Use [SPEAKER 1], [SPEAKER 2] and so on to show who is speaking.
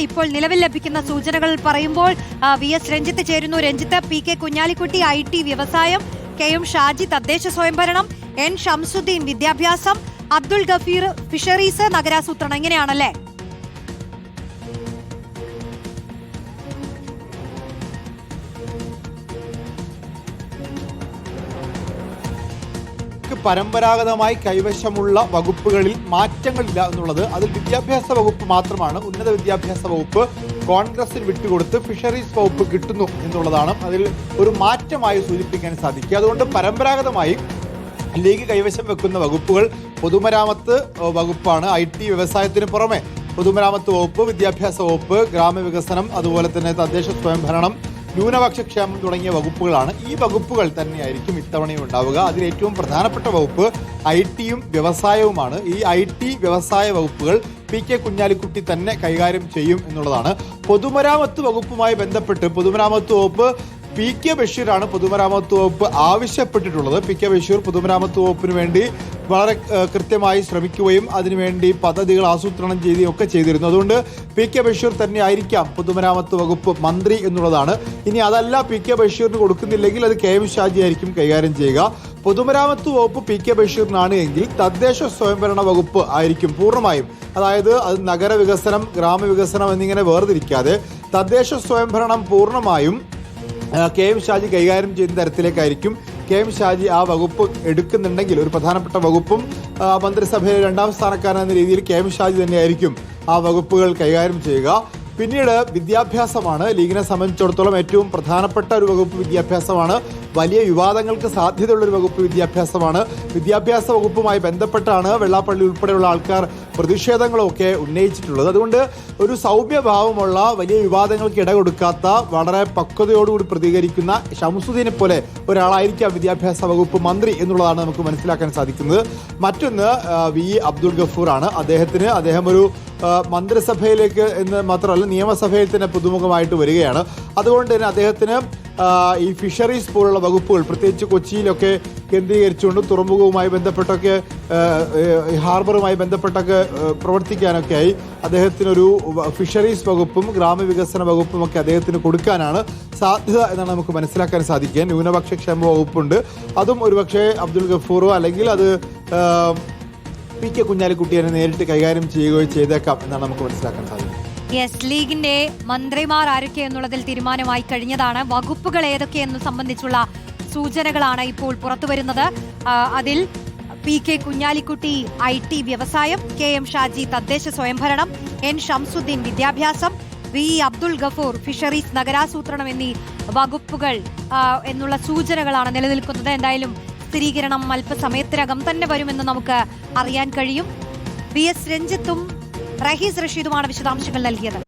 [SPEAKER 1] ഇപ്പോൾ നിലവിൽ ലഭിക്കുന്ന സൂചനകൾ പറയുമ്പോൾ വി.എസ്. രഞ്ജിത്ത് ചേരുന്നു. രഞ്ജിത്ത്, പി.കെ. കുഞ്ഞാലിക്കുട്ടി IT വ്യവസായം, കെ.എം. ഷാജി തദ്ദേശ സ്വയംഭരണം, N. ഷംസുദ്ദീൻ വിദ്യാഭ്യാസം, അബ്ദുൾ ഗഫീർ ഫിഷറീസ്, നഗരാസൂത്രണം, ഇങ്ങനെയാണല്ലേ?
[SPEAKER 2] പരമ്പരാഗതമായി കൈവശമുള്ള വകുപ്പുകളിൽ മാറ്റങ്ങളില്ല എന്നുള്ളത് അതിൽ വിദ്യാഭ്യാസ വകുപ്പ് മാത്രമാണ്. ഉന്നത വിദ്യാഭ്യാസ വകുപ്പ് കോൺഗ്രസിന് വിട്ടുകൊടുത്ത് ഫിഷറീസ് വകുപ്പ് കിട്ടുന്നു എന്നുള്ളതാണ് അതിൽ ഒരു മാറ്റമായി സൂചിപ്പിക്കാൻ സാധിക്കുക. അതുകൊണ്ട് പരമ്പരാഗതമായി ലീഗ് കൈവശം വെക്കുന്ന വകുപ്പുകൾ പൊതുമരാമത്ത് വകുപ്പാണ്. IT വ്യവസായത്തിന് പുറമെ പൊതുമരാമത്ത് വകുപ്പ്, വിദ്യാഭ്യാസ വകുപ്പ്, ഗ്രാമവികസനം, അതുപോലെ തന്നെ തദ്ദേശ സ്വയംഭരണം, ന്യൂനപക്ഷ ക്ഷേമം തുടങ്ങിയ വകുപ്പുകളാണ്. ഈ വകുപ്പുകൾ തന്നെയായിരിക്കും ഇത്തവണയും ഉണ്ടാവുക. അതിൽ ഏറ്റവും പ്രധാനപ്പെട്ട വകുപ്പ് IT-യും വ്യവസായവുമാണ്. ഈ IT വ്യവസായ വകുപ്പുകൾ പി.കെ. കുഞ്ഞാലിക്കുട്ടി തന്നെ കൈകാര്യം ചെയ്യും എന്നുള്ളതാണ്. പൊതുമരാമത്ത് വകുപ്പുമായി ബന്ധപ്പെട്ട് പൊതുമരാമത്ത് വകുപ്പ് പി.കെ. ബഷീറാണ് പൊതുമരാമത്ത് വകുപ്പ് ആവശ്യപ്പെട്ടിട്ടുള്ളത്. പി.കെ. ബഷീർ പൊതുമരാമത്ത് വകുപ്പിന് വേണ്ടി വളരെ കൃത്യമായി ശ്രമിക്കുകയും അതിനുവേണ്ടി പദ്ധതികൾ ആസൂത്രണം ചെയ്യുകയും ഒക്കെ ചെയ്തിരുന്നു. അതുകൊണ്ട് പി.കെ. ബഷീർ തന്നെ ആയിരിക്കാം പൊതുമരാമത്ത് വകുപ്പ് മന്ത്രി എന്നുള്ളതാണ്. ഇനി അതല്ല പി.കെ. ബഷീറിന് കൊടുക്കുന്നില്ലെങ്കിൽ അത് കെ.എം. ഷാജി ആയിരിക്കും കൈകാര്യം ചെയ്യുക. പൊതുമരാമത്ത് വകുപ്പ് പി.കെ. ബഷീറിനാണ് എങ്കിൽ തദ്ദേശ സ്വയംഭരണ വകുപ്പ് ആയിരിക്കും പൂർണ്ണമായും, അതായത് അത് നഗരവികസനം, ഗ്രാമവികസനം എന്നിങ്ങനെ വേർതിരിക്കാതെ തദ്ദേശ സ്വയംഭരണം പൂർണ്ണമായും കെ.എം. ഷാജി കൈകാര്യം ചെയ്യുന്ന തരത്തിലേക്കായിരിക്കും കെ.എം. ഷാജി ആ വകുപ്പ് എടുക്കുന്നുണ്ടെങ്കിൽ ഒരു പ്രധാനപ്പെട്ട വകുപ്പും മന്ത്രിസഭയിലെ 2ാം സ്ഥാനക്കാരനെന്ന രീതിയിൽ കെ.എം. ഷാജി തന്നെയായിരിക്കും ആ വകുപ്പുകൾ കൈകാര്യം ചെയ്യുക. പിന്നീട് വിദ്യാഭ്യാസമാണ് ലീഗിനെ സംബന്ധിച്ചിടത്തോളം ഏറ്റവും പ്രധാനപ്പെട്ട ഒരു വകുപ്പ്. വിദ്യാഭ്യാസമാണ്. വലിയ വിവാദങ്ങൾക്ക് സാധ്യതയുള്ളൊരു വകുപ്പ് വിദ്യാഭ്യാസമാണ്. വിദ്യാഭ്യാസ വകുപ്പുമായി ബന്ധപ്പെട്ടാണ് വെള്ളാപ്പള്ളി ഉൾപ്പെടെയുള്ള ആൾക്കാർ പ്രതിഷേധങ്ങളൊക്കെ ഉന്നയിച്ചിട്ടുള്ളത്. അതുകൊണ്ട് ഒരു സൗമ്യഭാവമുള്ള, വലിയ വിവാദങ്ങൾക്ക് ഇടകൊടുക്കാത്ത, വളരെ പക്വതയോടുകൂടി പ്രതികരിക്കുന്ന ഷംസുദ്ദീനെ പോലെ ഒരാളായിരിക്കാം വിദ്യാഭ്യാസ വകുപ്പ് മന്ത്രി എന്നുള്ളതാണ് നമുക്ക് മനസ്സിലാക്കാൻ സാധിക്കുന്നത്. മറ്റൊന്ന് വി. അബ്ദുൾ ഗഫൂർ ആണ്. അദ്ദേഹം ഒരു മന്ത്രിസഭയിലേക്ക് എന്ന് മാത്രമല്ല നിയമസഭയിൽ തന്നെ പുതുമുഖമായിട്ട് വരികയാണ്. അതുകൊണ്ട് തന്നെ അദ്ദേഹത്തിന് ഈ ഫിഷറീസ് പോലുള്ള വകുപ്പുകൾ, പ്രത്യേകിച്ച് കൊച്ചിയിലൊക്കെ കേന്ദ്രീകരിച്ചുകൊണ്ട് തുറമുഖവുമായി ബന്ധപ്പെട്ടൊക്കെ ഹാർബറുമായി ബന്ധപ്പെട്ടൊക്കെ പ്രവർത്തിക്കാനൊക്കെയായി അദ്ദേഹത്തിനൊരു ഫിഷറീസ് വകുപ്പും ഗ്രാമവികസന വകുപ്പും ഒക്കെ അദ്ദേഹത്തിന് കൊടുക്കാനാണ് സാധ്യത എന്നാണ് നമുക്ക് മനസ്സിലാക്കാൻ സാധിക്കുക. ന്യൂനപക്ഷ ക്ഷേമ വകുപ്പുണ്ട്. അതും ഒരുപക്ഷെ അബ്ദുൾ ഗഫൂറോ അല്ലെങ്കിൽ അത് പി.കെ. കുഞ്ഞാലിക്കുട്ടിയെ നേരിട്ട് കൈകാര്യം ചെയ്യുകയോ ചെയ്തേക്കാം എന്നാണ് നമുക്ക് മനസ്സിലാക്കാൻ സാധിക്കുന്നത്.
[SPEAKER 1] ലീഗിന്റെ മന്ത്രിമാർ ആരൊക്കെ എന്നുള്ളതിൽ തീരുമാനമായി കഴിഞ്ഞതാണ്. വകുപ്പുകൾ ഏതൊക്കെയെന്ന് സംബന്ധിച്ചുള്ള സൂചനകളാണ് ഇപ്പോൾ പുറത്തുവരുന്നത്. അതിൽ പി.കെ. കുഞ്ഞാലിക്കുട്ടി IT വ്യവസായം, കെ.എം. ഷാജി തദ്ദേശ സ്വയംഭരണം, N. ഷംസുദ്ദീൻ വിദ്യാഭ്യാസം, വി. അബ്ദുൾ ഗഫൂർ ഫിഷറീസ്, നഗരാസൂത്രണം എന്നീ വകുപ്പുകൾ എന്നുള്ള സൂചനകളാണ് നിലനിൽക്കുന്നത്. എന്തായാലും സ്ഥിരീകരണം അല്പസമയത്തിനകം തന്നെ വരുമെന്ന് നമുക്ക് അറിയാൻ കഴിയും. വി.എസ്. രഞ്ജിത്തും റഹീസ് റഷീദുമാണ് വിശദാംശങ്ങൾ നൽകിയത്.